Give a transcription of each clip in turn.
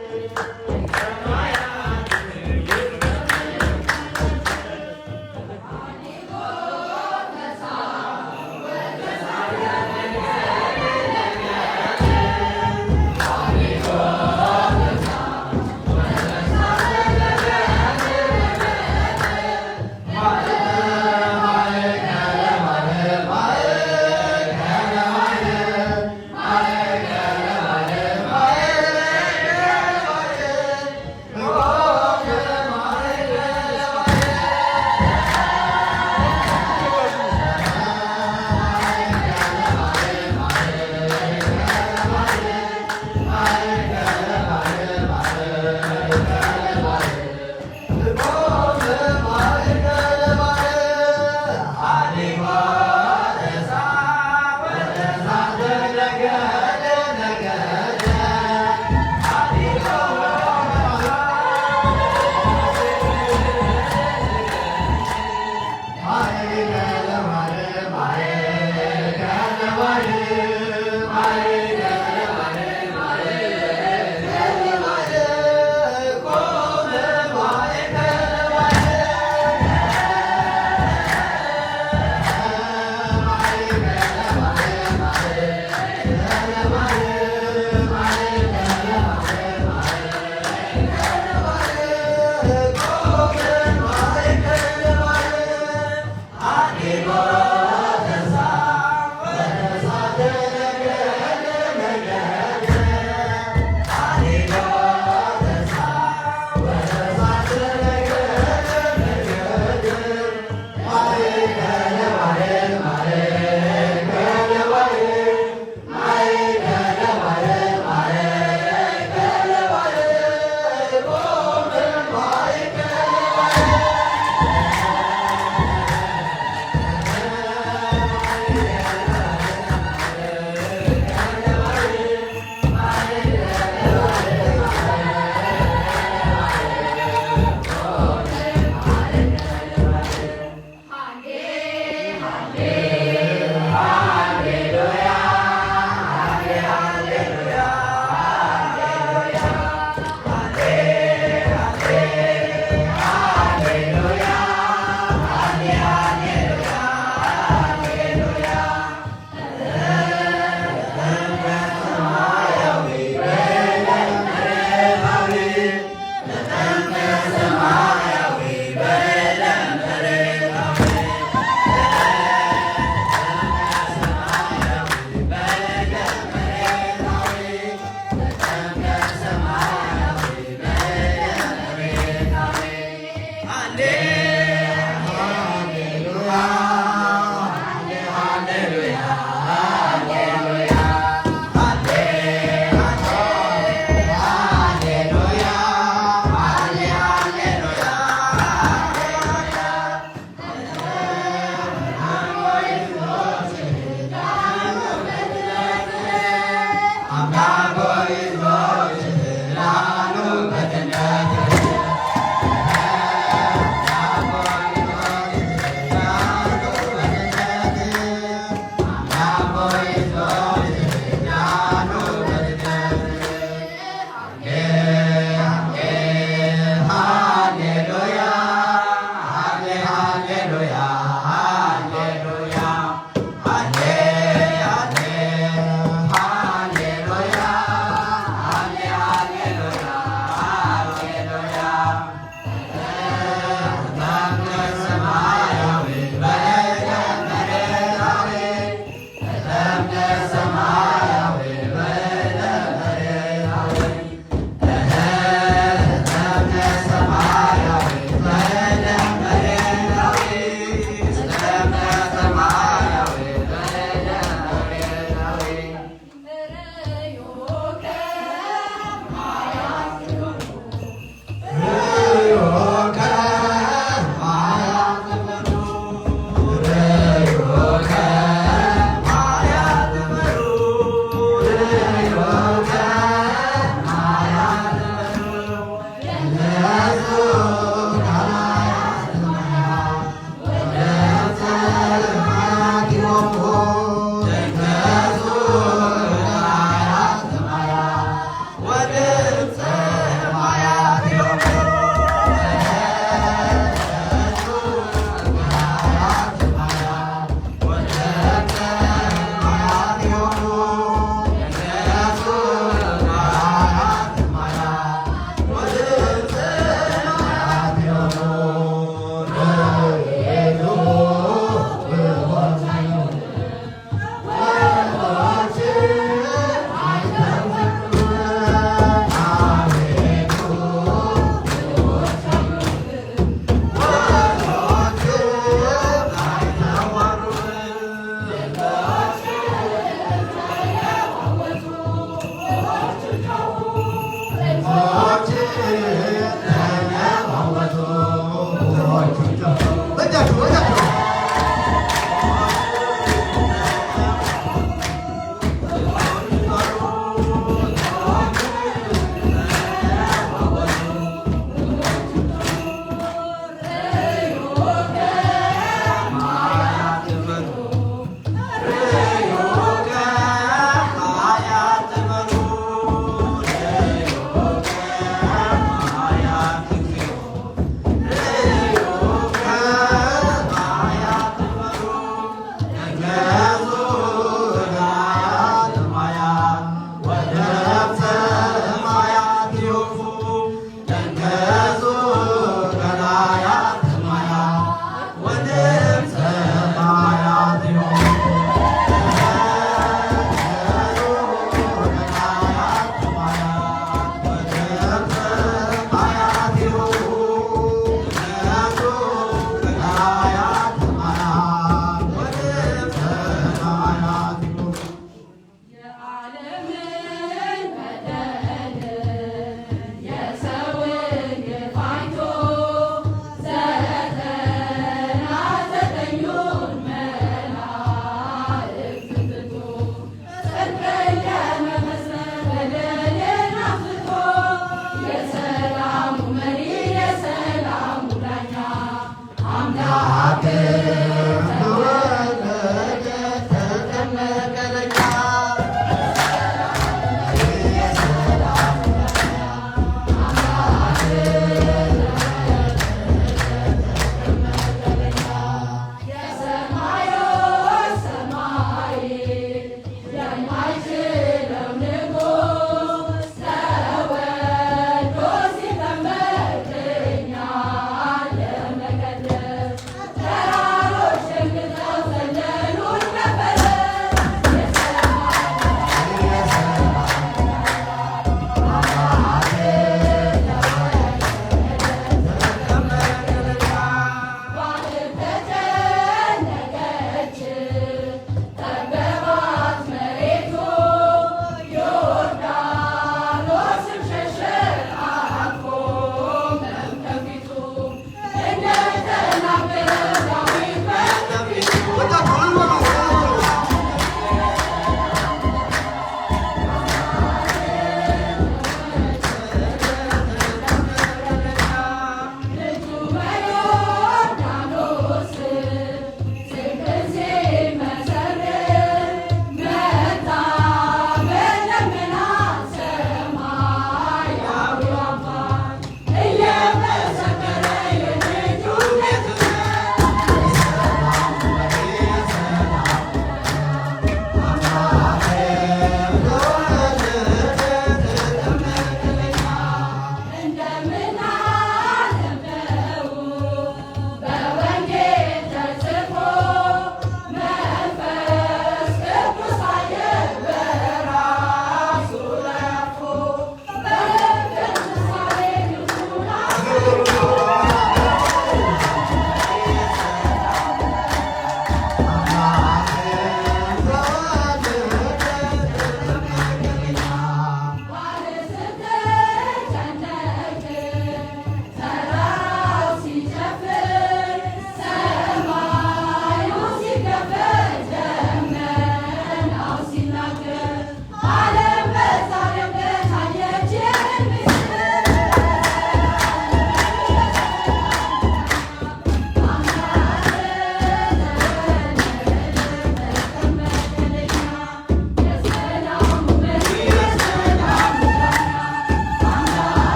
ῼ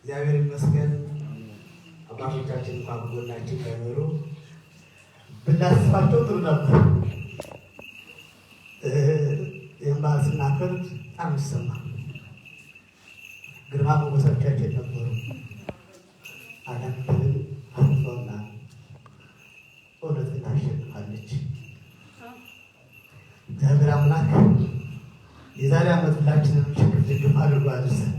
እግዚአብሔር ይመስገን። አባቶቻችን እንኳን ጎናችን ባይኖሩ ብናስባቸው ጥሩ ነበር። ይህን በዓል ስናከብር በጣም ይሰማል። ግርማ ሞገሶቻችን ነበሩ። አዳምጥን አልፈውና እውነትን ታሸንፋለች። እግዚአብሔር አምላክ የዛሬ ዓመት ሁላችንም ችግር ድግም አድርጎ አድርሰን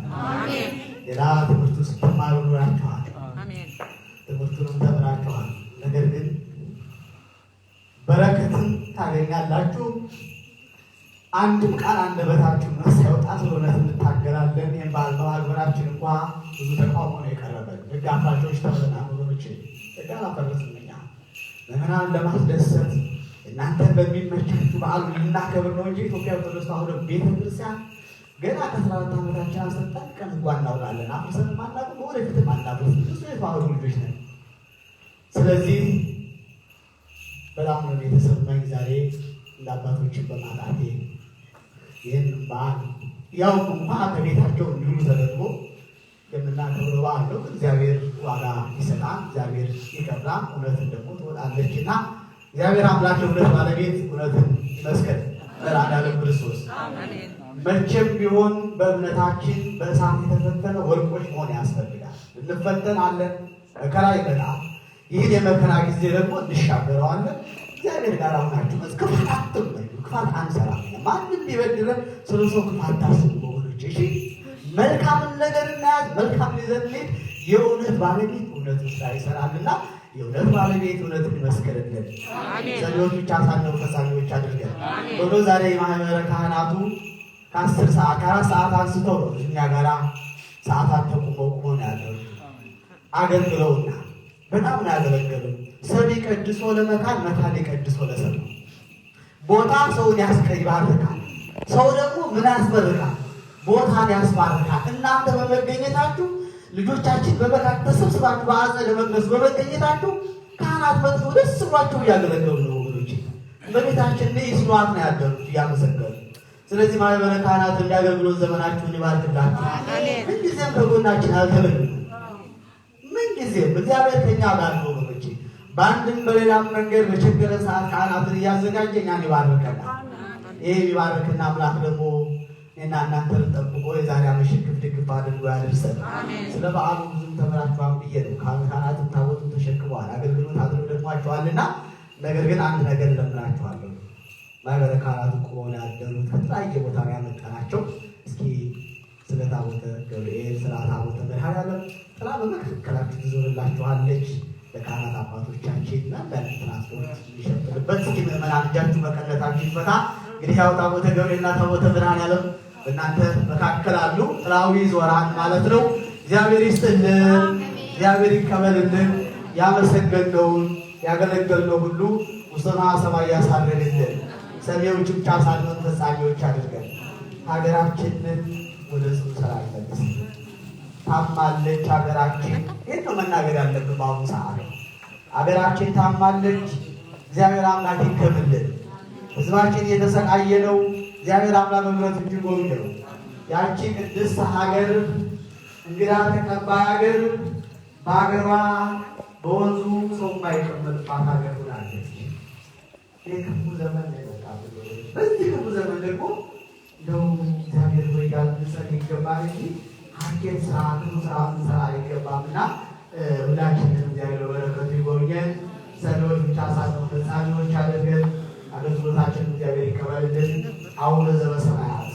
ሌላ ትምህርት ውስጥ ተማሩ ኖራችኋል። ትምህርቱንም ተምራችኋል። ነገር ግን በረከትን ታገኛላችሁ። አንድም ቃል አንደበታችሁ ሳይወጣ ስለእውነት እንታገላለን። ይህን በዓል በማክበራችን እንኳ ብዙ ተቃውሞ ነው የቀረበን። ሕግ አፍራሾች ተብለናል። ወገኖቼ ሕግ አላፈረስንም እኛ ምዕመናንን ለማስደሰት እናንተን በሚመቻችሁ በዓሉ ልናከብር ነው እንጂ ኢትዮጵያ ኦርቶዶክስ ተዋሕዶ ቤተክርስቲያን ገና ከ14 ዓመታችን አንስተን ቀን ሕጓ እናውቃለን። አፍርሰንም አናውቅም፣ ወደፊትም አናፍርስም። እሱ የተዋሕዶ ልጆች ነን። ስለዚህ በጣም ነው የተሰማኝ ዛሬ እንደ አባቶችን በማጣቴ ይህን በዓል ያው እንኳ ከቤታቸው እንዲሁ ተደርጎ የምናከብረው በዓል ነው። እግዚአብሔር ዋጋ ይሰጣል፣ እግዚአብሔር ይከብራል። እውነትን ደግሞ ትወጣለች እና እግዚአብሔር አምላክ የእውነት ባለቤት እውነትን ይመስገን። ለዓለም ክርስቶስ መቼም ቢሆን በእምነታችን በእሳት የተፈተነ ወርቆች መሆን ያስፈልጋል። እንፈተናለን፣ መከራ ይመጣል። ይህን የመከራ ጊዜ ደግሞ እንሻገረዋለን። እግዚአብሔር ጋር አሁናችሁ ክፋት አትመኙ፣ ክፋት አንሰራም። ማንም ቢበድለን ስለ ሰው ክፋት ታስቡ ወገኖች። እሺ መልካምን ነገር እናያዝ፣ መልካም ይዘን እንሂድ። የእውነት ባለቤት እውነት ስራ ይሰራልና የእውነት ባለቤት እውነትን ይመስክርልን። ሰሚዎች ብቻ ሳንሆን ፈጻሚዎች አድርገን ሆኖ ዛሬ የማህበረ ካህናቱ ከ10 ሰዓት ከ4 ሰዓት አንስተው ነው እኛ ጋራ ሰዓታት ተቁመው ቁመው ነው ያለው። አገልግለውና በጣም ነው ያገለገሉ። ሰው ይቀድሶ ለመካን መካን ይቀድሶ ለሰው። ቦታ ሰውን ይባርካል፣ ሰው ደግሞ ምን ያስባርካል? ቦታን ያስባርካል። እናንተ በመገኘታችሁ ልጆቻችን በመካከል ተሰብስባችሁ በአጸደ መቅደስ በመገኘታችሁ ካህናት መጥተው ደስ ብሏቸው እያገለገሉ ነው ወገኖቼ። በቤታችን ላይ ስሏት ነው ያደሩት እያመሰገኑ። ስለዚህ ማህበረ ካህናት እንዲያገልግሎት ዘመናችሁን ይባርክላችሁ። ምንጊዜም ከጎናችን አልተለዩም። ምንጊዜም እግዚአብሔር ከኛ ጋር ነው ወገኖቼ። በአንድም በሌላም መንገድ በቸገረ ሰዓት ካህናትን እያዘጋጀ እኛን ይባርከናል። ይህ የሚባርክና አምላክ ደግሞ እና እናንተን ጠብቆ የዛሬ ዓመት ሽክፍ ድግፍ አድርጎ ያደርሰን። ስለ በዓሉ ብዙም ተምራችኋል ብዬ ነው። ካህናትም ታቦቱን ተሸክመዋል፣ አገልግሎት አድርገው ደክሟቸዋልና፣ ነገር ግን አንድ ነገር እለምናችኋለሁ። ማህበረ ካህናቱ ቆመው ያደሩት ከተለያየ ቦታ ያመጣናቸው። እስኪ ስለ ታቦተ ገብርኤል፣ ስለ ታቦተ መድኃኔዓለም ጥላ በመካከላችሁ ትዞርላችኋለች። ለካህናት አባቶቻችን ለአንዳንድ ትራንስፖርት የሚሸፍንበት እስኪ ምዕመናን እጃችሁ መቀነታችሁ ይፈታ። እንግዲህ ያው ታቦተ ገብርኤልና ታቦተ መድኃኔዓለም በእናንተ መካከል አሉ። ጥላዊ ዞራን ማለት ነው። እግዚአብሔር ይስጥልን፣ እግዚአብሔር ይቀበልልን። ያመሰገነውን ያገለገልነው ሁሉ ውስጠና ሰማይ ያሳርግልን። ሰሚዎች ብቻ ሳንሆን ፈጻሚዎች አድርገን ሀገራችንን ወደ ጽኑ ሰላም ይመልስ። ታማለች ሀገራችን። ይህን ነው መናገር ያለብን በአሁኑ ሰዓት። ሀገራችን ታማለች። እግዚአብሔር አምላክ ይከብልን። ህዝባችን እየተሰቃየ ነው። እግዚአብሔር አምላክ በምሕረቱ እንዲጎብኘው። ያቺ ቅድስት ሀገር እንግዳ ተቀባይ ሀገር በሀገሯ በወንዙ ሰው የማይቀመጥባት ሀገር ሆናለች። ይህ ክፉ ዘመን የመጣብን። በዚህ ክፉ ዘመን ደግሞ እንደው እግዚአብሔር ወይ ያልንሰን ይገባል እንጂ ሀኬት ስርዓቱ ስርዓቱ ስራ አይገባም እና ሁላችንም እግዚአብሔር በረከቱ ይጎብኘን። ሰሚዎች ብቻ ሳንሆን ፈጻሚዎች አድርገን አገልግሎታችን እግዚአብሔር ይቀበልልን። አቡነ ዘበሰማያት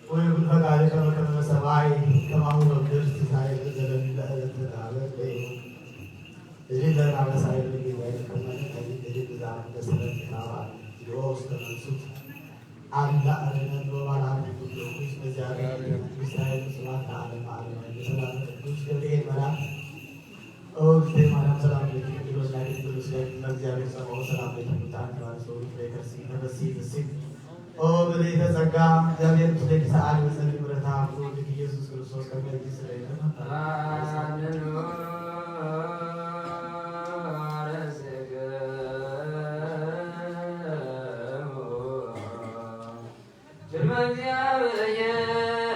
ወይም ፈቃድከ በከመ በሰማይ ከማሁ በምድር ሲሳየነ ዘለለ ዕለትነ ሀበነ እዚህ ለናበሳይ ወይ ከመን ከዚህ ግዛት በሰረት ታባል ዮስ ተመንሱት አላ አረነ ወባላን ቅዱስ በዚያጋር እስራኤል ስማት ዓለም ዓለም የሰላም ቅዱስ ገብርኤል መልአክ ኦክቴ ማርያም ሰላም ለኪ ወላሂ ቅዱስ ለእግዚአብሔር ጸባኦ ሰላም ለኪ ታንኳን ሰው ፍሬከርሲ ተበሲ ተሲ ኦ በሌተ ጸጋ እግዚአብሔር ስለኪ ሰዓት ወሰን ምረታ ወልድ ኢየሱስ ክርስቶስ ከመልክ ስለይተ አሜን። Yeah.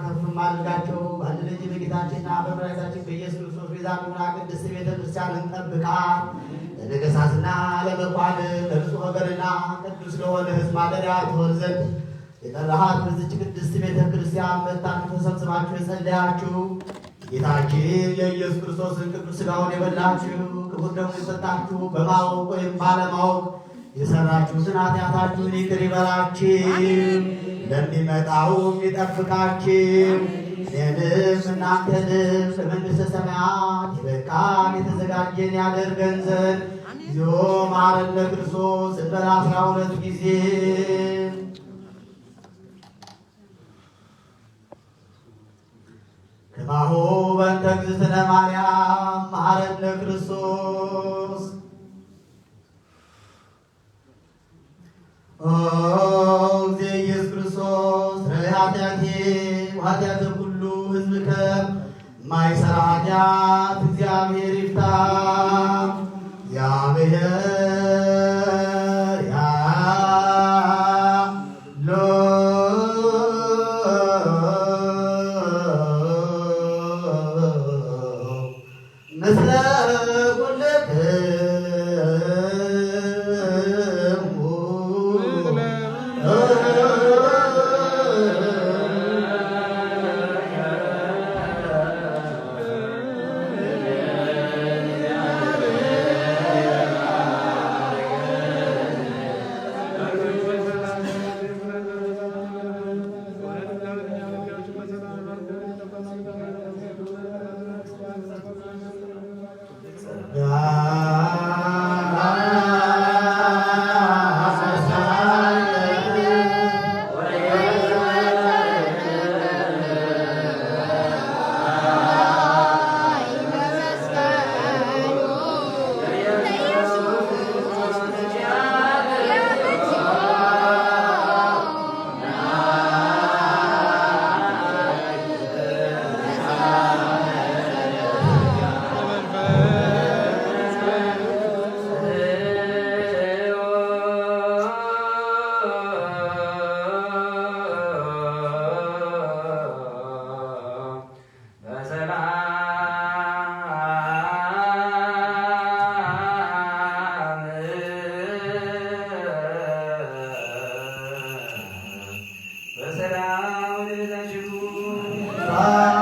ከፍም አድርጋቸው። በአንድ ልጅ በጌታችንና በመድኃኒታችን በኢየሱስ ክርስቶስ ቤዛ ሆና ቅድስት ቤተ ክርስቲያንን ጠብቃት። ለነገሥታትና ለመኳንንት ለንጹሕ ወገንና ቅዱስ ለሆነ ሕዝብ ማደሪያ ትሆን ዘንድ የጠራሃት በዚች ቅድስት ቤተ ክርስቲያን መጥታችሁ ተሰብስባችሁ የጸለያችሁ ጌታችን የኢየሱስ ክርስቶስን ቅዱስ ሥጋውን የበላችሁ ክቡር ደሙን የጠጣችሁ በማወቅ ወይም ባለማወቅ የሰራችሁትን ኃጢአታችሁን ይቅር ይበላችሁ፣ ለሚመጣውም ይጠብቃችሁ። እኔንም እናንተንም ለመንግሥተ ሰማያት የበቃን የተዘጋጀን ያደርገን ዘንድ እግዚኦ መሐረነ ክርስቶስ እንበል 12 ጊዜ። ከማሁ በእንተ እግዝእትነ ማርያም መሐረነ ክርስቶስ። ኦ እግዚእ ኢየሱስ ክርስቶስ ስረይ ኃጢአቴ ወኃጢአተ ኩሉ ሕዝብከ ማይሰራ ኃጢአት እግዚአብሔር ይፍታ። እግዚአብሔር ምስለ Bye.